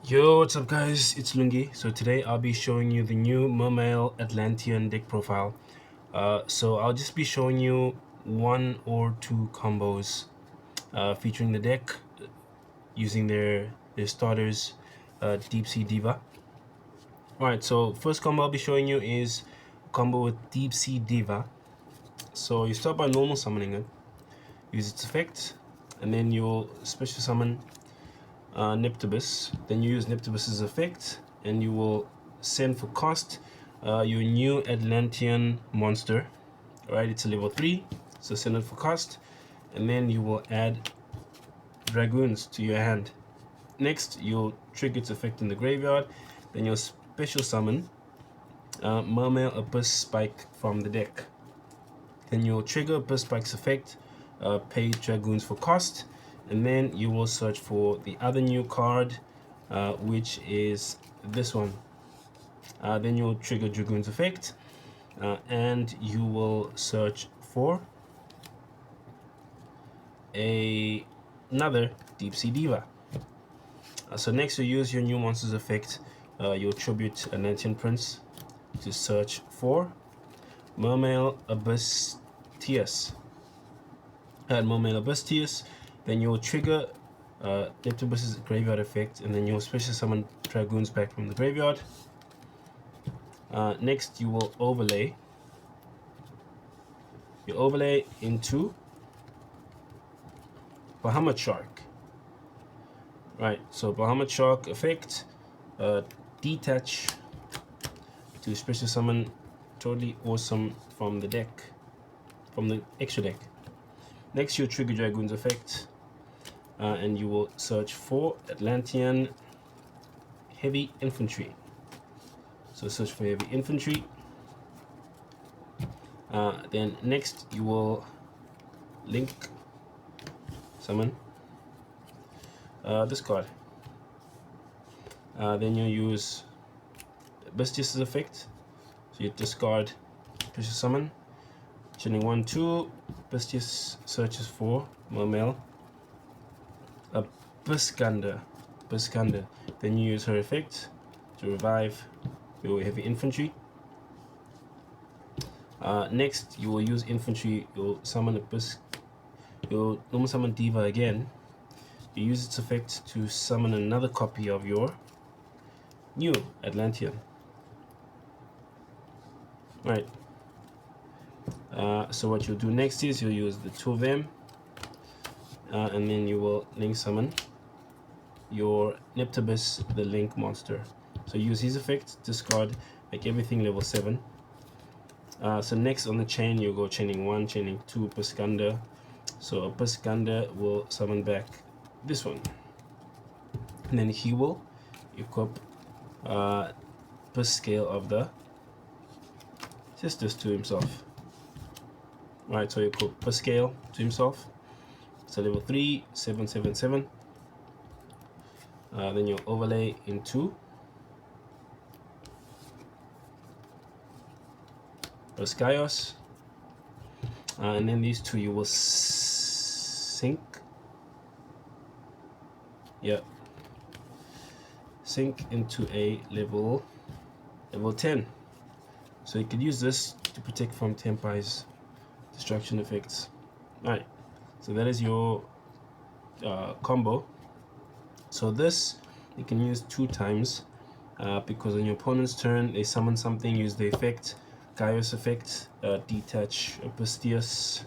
Yo, what's up guys, it's Lungi. So today I'll be showing you the new Mermail Atlantean deck profile. So I'll just be showing you one or two combos featuring the deck using their starters, Deep Sea Diva. Alright, so first combo I'll be showing you is a combo with Deep Sea Diva. So you start by normal summoning it, use its effect, and then you'll special summon Neptabyss. Then you use Neptabyss's effect and you will send for cost your new Atlantean monster. Alright, it's a level 3, so send it for cost, and then you will add Dragoons to your hand. Next, you'll trigger its effect in the graveyard, then you'll special summon Mermail Abysspike from the deck. Then you'll trigger Abyssspike's effect, pay Dragoons for cost, and then you will search for the other new card, which is this one. Then you'll trigger Dragoon's effect, and you will search for another Deep Sea Diva. So next you use your new monster's effect, you'll tribute Atlantean Prince to search for Mermail Abyssteus. Add Mermail Abyssteus, then you'll trigger Neptabyss's graveyard effect, and then you'll special summon Dragoons back from the graveyard. Next you will overlay. You overlay into Bahamut Shark. Right, so Bahamut Shark effect, detach to special summon Toadally Awesome from the deck, from the extra deck. Next you'll trigger Dragoon's effect, and you will search for Atlantean Heavy Infantry. So search for Heavy Infantry. Then next you will link summon this card. Then you use Abyssteus' effect. So you discard special summon. Chengying 1, 2. Abyssteus searches for Mermail Abyssgunde. Then you use her effect to revive your Heavy Infantry. Next, you will use Infantry. You'll summon You'll normal summon Diva again. You use its effect to summon another copy of your new Atlantean. Right. So what you'll do next is you'll use the two of them, and then you will link summon your Neptabyss, the link monster. So use his effect, discard, make everything level 7. So next on the chain you'll go Chengying 1, Chengying 2, Abyssgunde. So Abyssgunde will summon back this one, and then he will equip Scale of the Sisters to himself. Right, so you equip Scale to himself. So level 3, 7, 7, 7. Then you'll overlay into Abyssgaios, and then these two you will sync. Yep. Sync into a level 10. So you could use this to protect from Tempai's destruction effects. Alright, so that is your combo. So this you can use 2 times because on your opponent's turn they summon something, use the effect, Gaios effect, detach Abyssteus.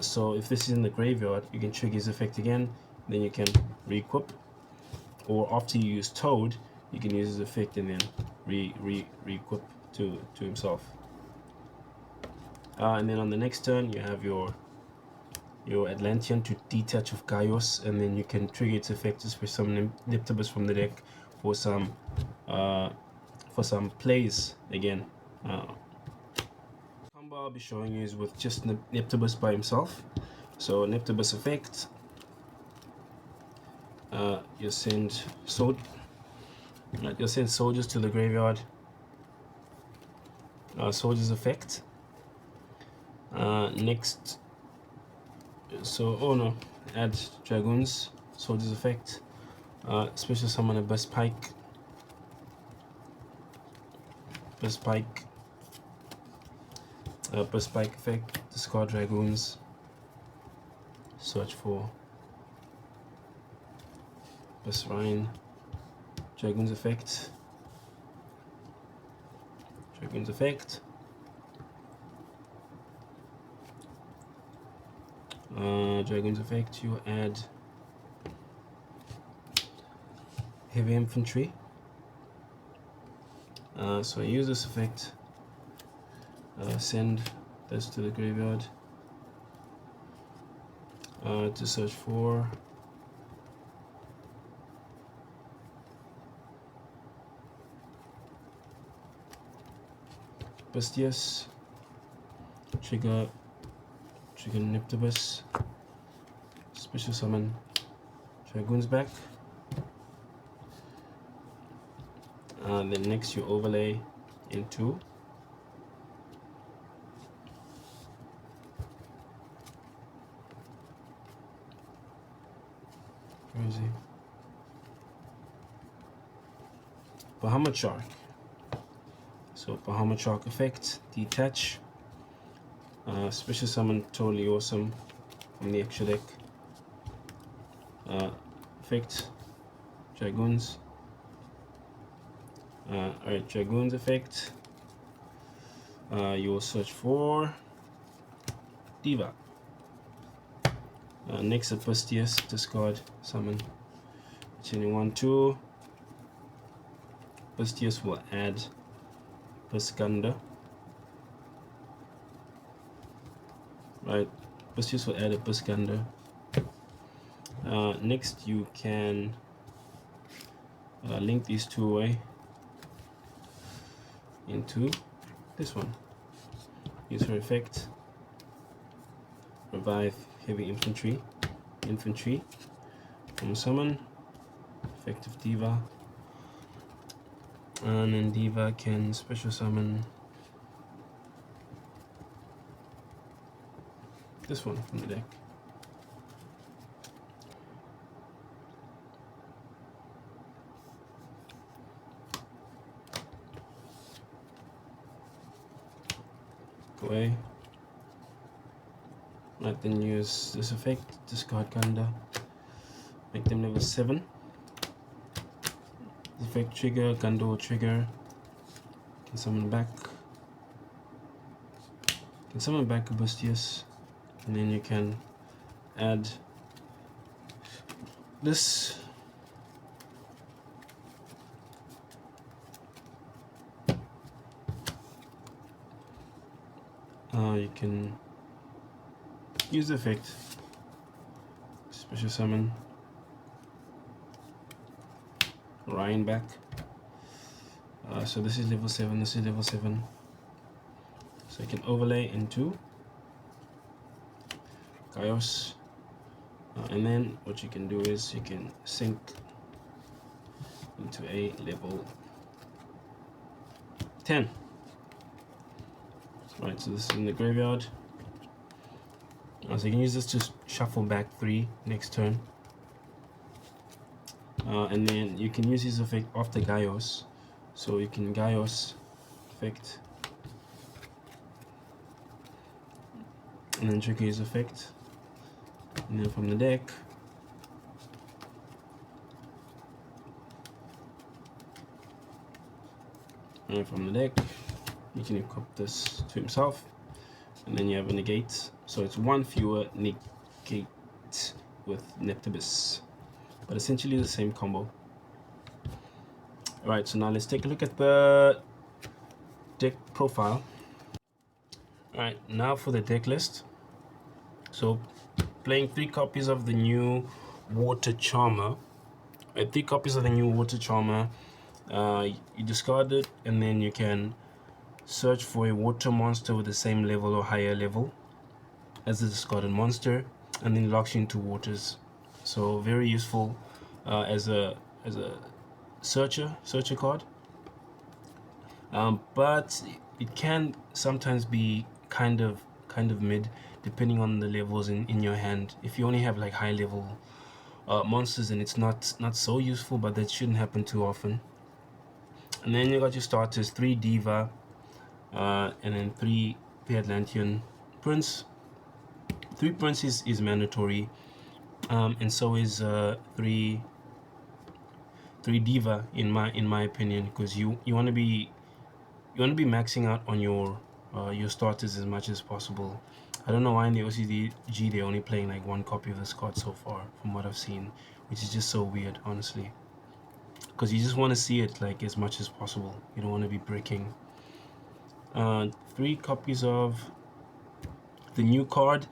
So if this is in the graveyard, you can trigger his effect again, then you can re-equip. Or after you use Toad, you can use his effect and then re-equip to himself. And then on the next turn, you have your Atlantean to detach with Gaios, and then you can trigger its effect to special summon Neptabyss from the deck for some plays again. Combo I'll be showing you is with just Neptabyss by himself. So Neptabyss effect, you'll send soldiers to the graveyard. Soldiers effect. Next, so add Dragoons, soldiers effect. Special summon Abyssspike. Abyssspike effect, discard Dragoons, search for Abyssrhine, Dragoons effect, Dragoons effect, you add heavy infantry. So I use this effect, send this to the graveyard to search for Abyssteus, trigger Neptabyss, special summon Dragoons back. Then next you overlay into Bahamut Shark. So Bahamut Shark effect, detach, special summon Toadally Awesome from the extra deck, effect, Dragoons. Alright, Dragoons effect, you will search for Diva. Next Abyssteus, discard, summon, chaining 1/2. Abyssteus will add Abyssgunde. Right, Abyssteus will add Abyssgunde. Next you can link these two away into this one. Use her effect, revive heavy infantry from summon, effective Diva, and then Diva can special summon this one from the deck. Away. Right, then use this effect, discard Gunda, make them level 7. This effect trigger, Gunda will trigger, can summon back Abyssteus, and then you can add this. You can use the effect, special summon Ryan back. So this is level 7, this is level 7. So you can overlay into Gaios, and then what you can do is you can sync into a level 10. Right, so this is in the graveyard. So you can use this to shuffle back 3 next turn. And then you can use this effect after Gaios. So you can Gaios effect, and then trigger his effect. And then from the deck, you can equip this to himself, and then you have a negate. So it's one fewer negate with Neptabyss, but essentially the same combo. Alright, so now let's take a look at the deck profile. Alright, now for the deck list. So playing 3 copies of the new Water Charmer. 3 copies of the new Water Charmer. You discard it, and then you can search for a water monster with the same level or higher level as the discarded monster, and then locks you into waters. So very useful as a searcher card. But it can sometimes be kind of mid, depending on the levels in your hand. If you only have like high level monsters, and it's not so useful, but that shouldn't happen too often. And then you got your starters: 3 Diva, and then 3 Atlantean Prince. 3 Prince is mandatory, and so is 3 Diva in my opinion, because you want to be maxing out on your starters as much as possible. I don't know why in the OCG they're only playing like 1 copy of this card so far, from what I've seen, which is just so weird, honestly. Because you just want to see it like as much as possible. You don't want to be breaking. 3 copies of the new card.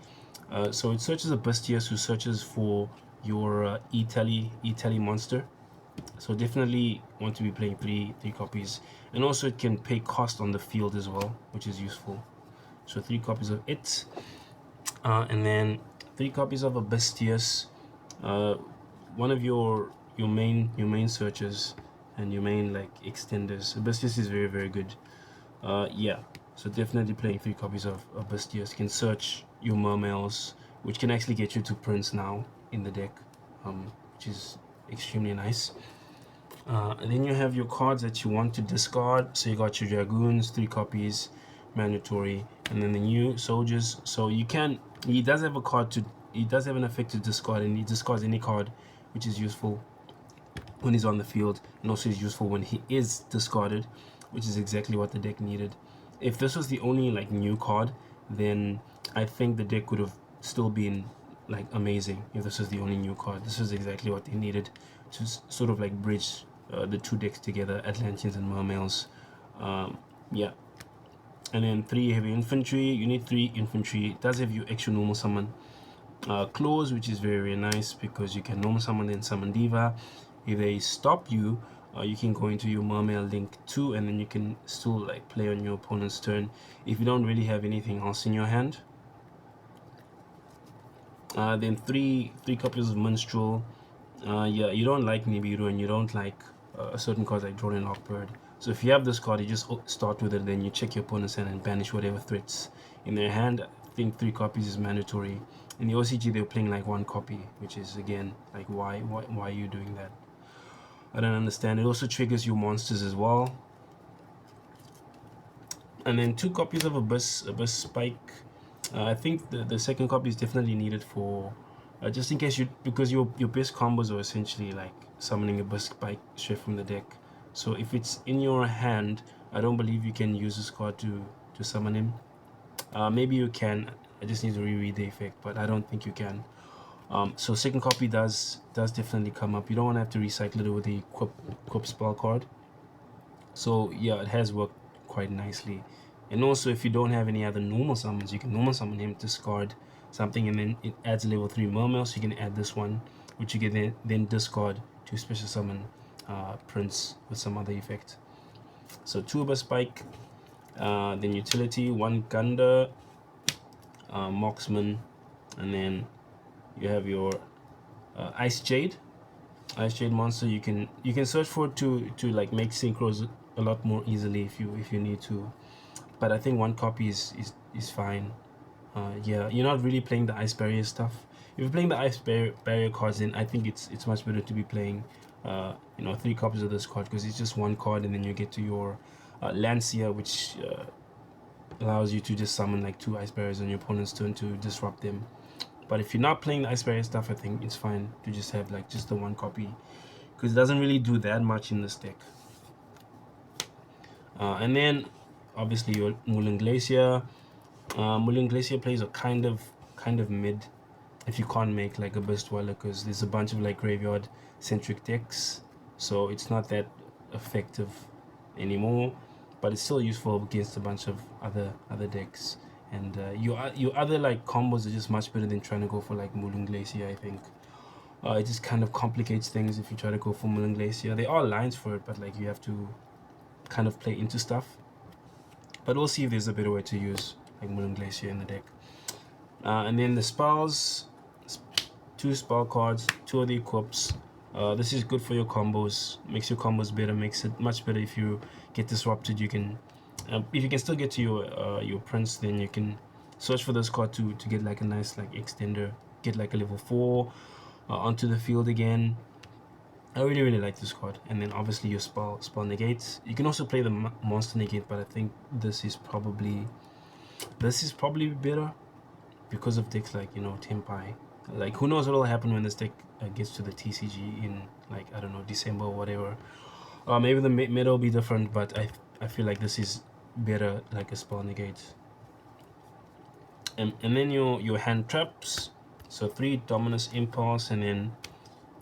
So it searches Abyssteus, who searches for your Italy monster. So definitely want to be playing 3 copies, and also it can pay cost on the field as well, which is useful. So 3 copies of it, and then 3 copies of Abyssteus. One of your main searches and your main like extenders. Abyssteus is very, very good. Yeah, so definitely playing 3 copies of Abyssteus. You can search your mermails, which can actually get you to Prince now in the deck, which is extremely nice. And then you have your cards that you want to discard. So you got your Dragoons, 3 copies, mandatory, and then the new soldiers. So you can, he does have an effect to discard, and he discards any card, which is useful when he's on the field, and also is useful when he is discarded, which is exactly what the deck needed. If this was the only like new card, then I think the deck would have still been like amazing. If this was the only new card, this is exactly what they needed to sort of like bridge the 2 decks together, Atlanteans and Mermails. Yeah. And then 3 heavy infantry. You need 3 infantry. It does have your extra normal summon clause, which is very, very nice, because you can normal summon then summon Diva. If they stop you, you can go into your Mermail Link 2, and then you can still like play on your opponent's turn if you don't really have anything else in your hand. Then 3 copies of Minstrel. Yeah, you don't like Nibiru, and you don't like a certain card like Drone and Lockbird. So if you have this card, you just start with it, then you check your opponent's hand and banish whatever threats in their hand. I think 3 copies is mandatory. In the OCG, they're playing like 1 copy, which is again like why are you doing that? I don't understand. It also triggers your monsters as well. And then 2 copies of Abysspike. I think the second copy is definitely needed for just in case because your best combos are essentially like summoning Abysspike straight from the deck. So if it's in your hand, I don't believe you can use this card to summon him. Maybe you can. I just need to reread the effect, but I don't think you can. So second copy does definitely come up. You don't want to have to recycle it with the equip spell card. So yeah, it has worked quite nicely. And also, if you don't have any other normal summons, you can normal summon him, discard something, and then it adds a level 3 Mermail, so you can add this one, which you can then discard to special summon Prince with some other effect. So 2 Abysspike, then utility, 1 Gunda, Marksman, and then you have your Icejade monster. You can search for it to like make synchros a lot more easily if you need to, but I think 1 copy is fine. Yeah, you're not really playing the ice barrier stuff. If you're playing the ice barrier cards, then I think it's much better to be playing 3 copies of this card, because it's just 1 card, and then you get to your Lancia, which allows you to just summon like 2 ice barriers on your opponent's turn to disrupt them. But if you're not playing the ice barrier stuff, I think it's fine to just have like just the 1 copy, because it doesn't really do that much in this deck. And then obviously your Moulinglacia. Moulinglacia plays a kind of mid if you can't make like Abyss Dweller, because there's a bunch of like graveyard centric decks, so it's not that effective anymore, but it's still useful against a bunch of other decks. And your other like combos are just much better than trying to go for like Moulinglacia. I think it just kind of complicates things if you try to go for Moulinglacia. There are lines for it, but like you have to kind of play into stuff. But we'll see if there's a better way to use like Moulinglacia in the deck. And then the spells, 2 spell cards, 2 of the equips. This is good for your combos, makes your combos better, makes it much better if you get disrupted. You can if you can still get to your Prince, then you can search for this card to get like a nice like extender, get like a level 4 onto the field again. I really like this card. And then obviously your spell negates. You can also play the monster negate, but I think this is probably better because of decks like, you know, Tempai. Like, who knows what will happen when this deck gets to the TCG in, like, I don't know, December or whatever. Maybe the meta will be different, but I feel like this is better, like a spell negate. And then your hand traps. So 3 Dominus Impulse and then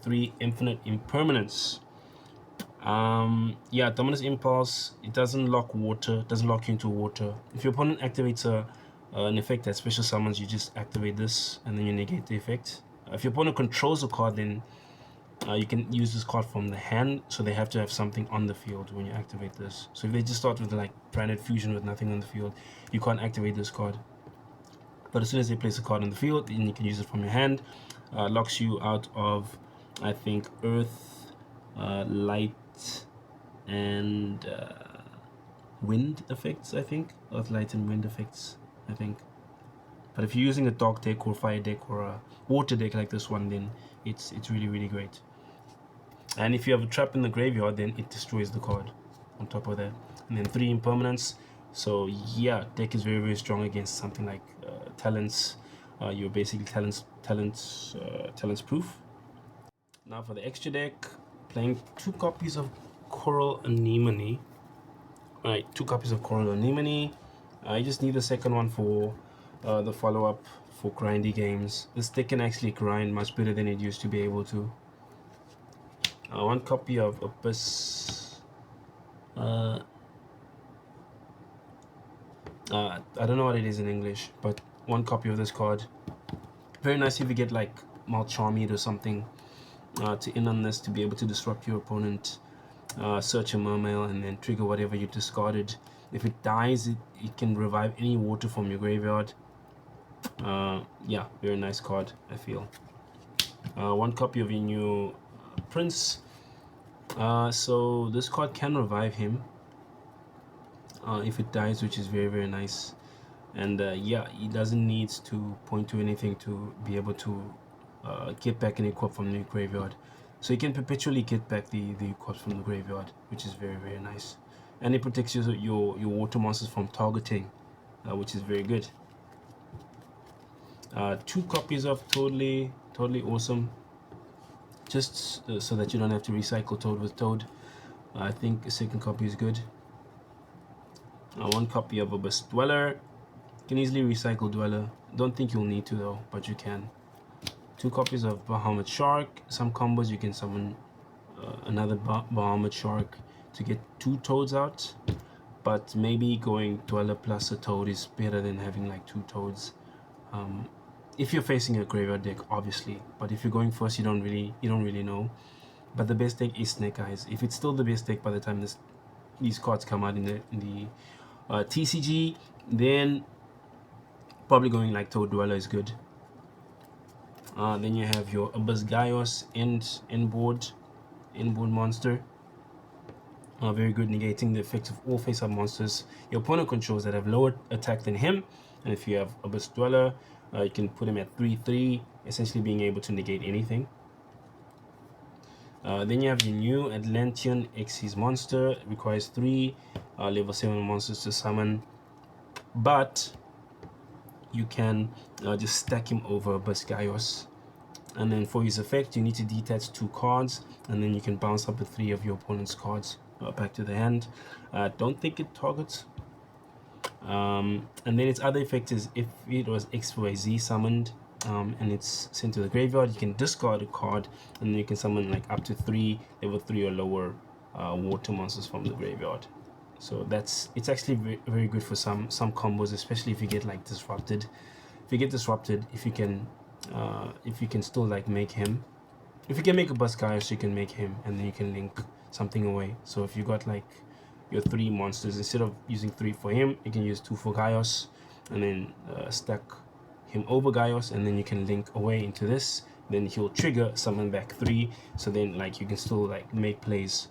3 Infinite Impermanence. Yeah, Dominus Impulse, it doesn't lock water, doesn't lock you into water. If your opponent activates an effect that special summons, you just activate this and then you negate the effect. If your opponent controls a card, then you can use this card from the hand, so they have to have something on the field when you activate this. So if they just start with like Branded Fusion with nothing on the field, you can't activate this card. But as soon as they place a card on the field, then you can use it from your hand. Locks you out of, I think, Earth, Light, and Wind effects, I think. Earth, Light, and Wind effects, I think. But if you're using a Dark deck or Fire deck or a Water deck like this one, then it's really great. And if you have a trap in the graveyard, then it destroys the card on top of that. And then 3 Impermanence. So yeah, deck is very strong against something like Talents. You're basically talents proof. Now for the extra deck, playing 2 copies of Coral Anemone. Alright, 2 copies of Coral Anemone. I just need the second one for the follow-up for grindy games. This deck can actually grind much better than it used to be able to. 1 copy of Abyss. I don't know what it is in English, but 1 copy of this card. Very nice if you get like Malcharmid or something to in on this, to be able to disrupt your opponent, search a Mermail, and then trigger whatever you discarded. If it dies, it can revive any water from your graveyard. Yeah, very nice card, I feel. 1 copy of your new Prince. So this card can revive him if it dies, which is very nice. And yeah, he doesn't need to point to anything to be able to get back any corp from the graveyard. So you can perpetually get back the corpse from the graveyard, which is very nice. And it protects your water monsters from targeting, which is very good. 2 copies of Toadally Awesome, just so that you don't have to recycle Toad with Toad. I think a second copy is good. 1 copy of Abyss Dweller. You can easily recycle Dweller. Don't think you'll need to though, but you can. 2 copies of Bahamut Shark. Some combos you can summon another Bahamut Shark to get 2 Toads out, but maybe going Dweller plus a Toad is better than having like 2 Toads. If you're facing a graveyard deck, obviously, but if you're going first, you don't really know. But the best deck is Snake Eyes. If it's still the best deck by the time these cards come out in the TCG, then probably going like Toad Dweller is good. Then you have your Abyssgaios inboard monster. Very good, negating the effects of all face-up monsters your opponent controls that have lower attack than him. And if you have Abyss Dweller, you can put him at 3/3, essentially being able to negate anything. Then you have your new Atlantean Xyz monster. It requires 3 level 7 monsters to summon, but you can just stack him over Abyssgaios. And then for his effect, you need to detach 2 cards, and then you can bounce up with 3 of your opponent's cards back to the hand. Don't think it targets. And then its other effect is if it was XYZ summoned and it's sent to the graveyard, you can discard a card, and then you can summon like up to 3 level 3 or lower water monsters from the graveyard. So it's actually very good for some combos, especially if you get like disrupted. If you get disrupted, if you can still like make him, if you can make a Abyssgaios, you can make him, and then you can link something away. So if you got like your 3 monsters, instead of using 3 for him, you can use 2 for Gaios, and then stack him over Gaios, and then you can link away into this. Then he'll trigger, summon back 3. So then like you can still like make plays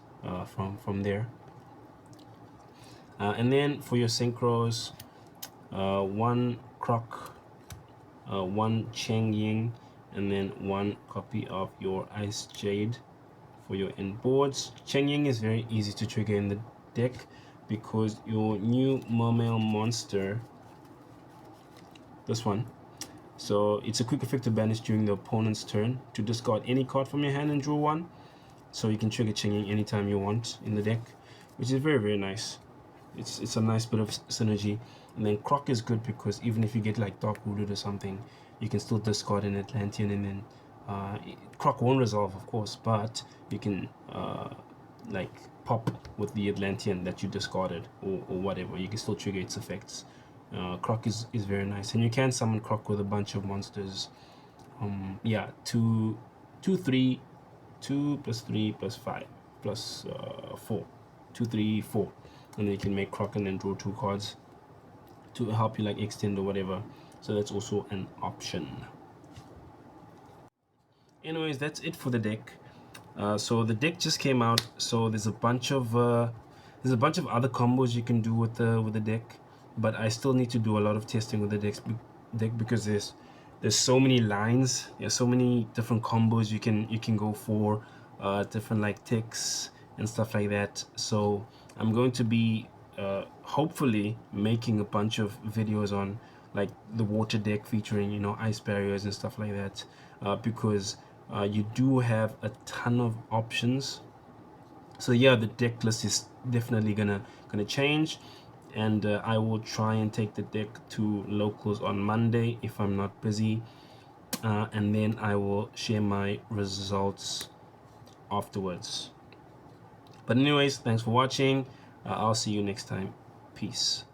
from there. And then for your synchros, 1 Croc, 1 Chengying, and then 1 copy of your Icejade for your end boards. Chengying is very easy to trigger in the deck because your new Mermail monster, this one, so it's a quick effect to banish during the opponent's turn to discard any card from your hand and draw 1. So you can trigger Chengying anytime you want in the deck, which is very, very nice. It's a nice bit of synergy. And then Croc is good because even if you get like Dark Rooted or something, you can still discard an Atlantean, and then Croc won't resolve, of course, but you can like pop with the Atlantean that you discarded, or whatever. You can still trigger its effects. Croc is very nice, and you can summon Croc with a bunch of monsters. Yeah, 2, 3, 2 plus 3 plus 5 plus 4, 2, 3, 4, and then you can make Croc and then draw 2 cards to help you like extend or whatever. So that's also an option. Anyways, that's it for the deck. So the deck just came out, so there's a bunch of other combos you can do with the deck, but I still need to do a lot of testing with the deck because there's so many lines, there's so many different combos you can go for, different like ticks and stuff like that. So I'm going to be hopefully making a bunch of videos on like the water deck featuring, you know, ice barriers and stuff like that, because you do have a ton of options. So yeah, the deck list is definitely gonna change, and I will try and take the deck to locals on Monday if I'm not busy, and then I will share my results afterwards. But anyways, thanks for watching. I'll see you next time. Peace.